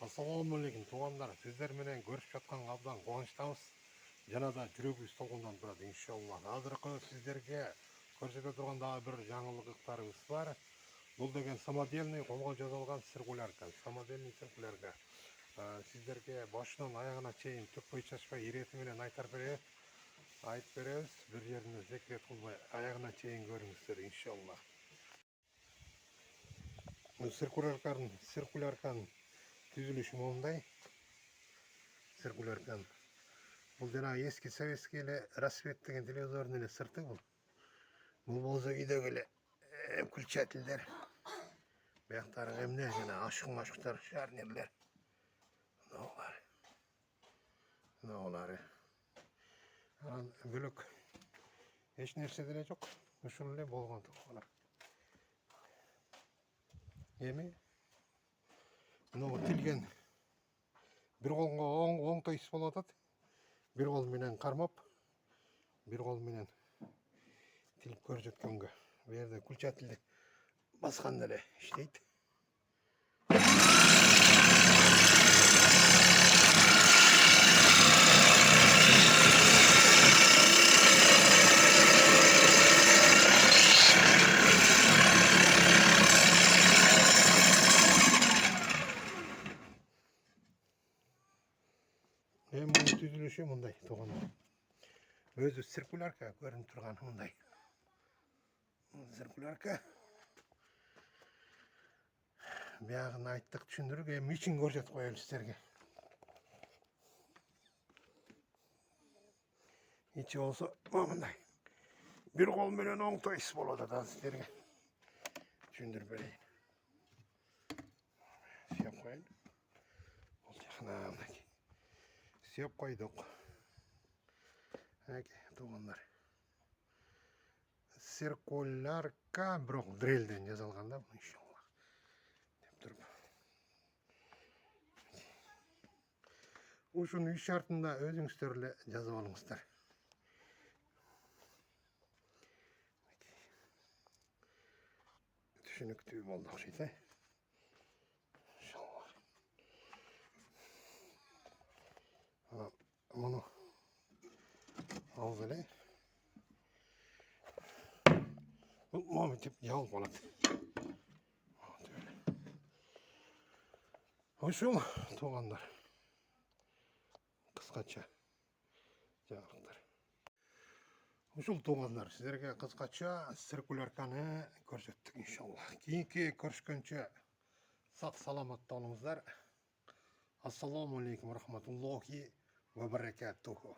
Assalamualaikum туғандар. Сіздер менен көрүшүп жатқан абдан кубанычтабыз. Жана да жүрөгүбүз толкундан турат иншалла. Азыркы сиздерге көрсөтө турган дагы бир жаңылыктарыбыз бар. Бул деген самодельный колго жасалган циркулярка. Самодельный циркулярка. Сиздерге башынан аягына чейин төкпөй чачпай ирети менен айтып беребиз. Бир жерине секрет кылбай аягына чейин көрүңүздөр иншалла. Циркулярканын түзүлүшү мондай. Циркуляркан бул жана эски советский эле рассвет деген телевизордун эле сырты бул. Бул болсо үйдөгү эле включательдер. Бияктары эмне жана ашыктар, шарнирлер. Мыналары. Анан бөлөк эч нерсе деле жок. Ушул эле болгон туган. Эми мына тилген бир колго оңтой іс болуп атат. Бир кол менен кармап, бир кол менен тилип көрсөткөнгө. Бу жерде включательди басканда эле иштейт. Эми түзүлүшү мындай туугандар. Өзү циркулярка көрүнүп турган мындай. Циркулярка. Биягын айттык, түшүндүрүк, эми ичин көрсөтүп коелу сиздерге. Ичи болсо мындай. Бир кол менен оңтой іс болуп атат сиздерге. Түшүндүрүп берейин. Сүйөп коелу. Бул жакына мындай. Сүйөп койдук. Туугандар. Циркулярка бирок дрелден жасалган да, иншалла. Деп туруп. Ушунун үч шартында өзүңүздөр эле жазып алыңыздар. Түшүнүктүү болду окшойт, иншалла. Муну алып эле. Бул моментип жабылып калат. Ушул туугандар. Кыскача жаңылыктар. Ушул туугандар сиздерге кыскача циркулярканы көрсөттүк иншалла. Кийинки көрүшкөнчө сак саламатта болуңуздар. Ассаламу алейкум рахматуллахи ва баракатуху.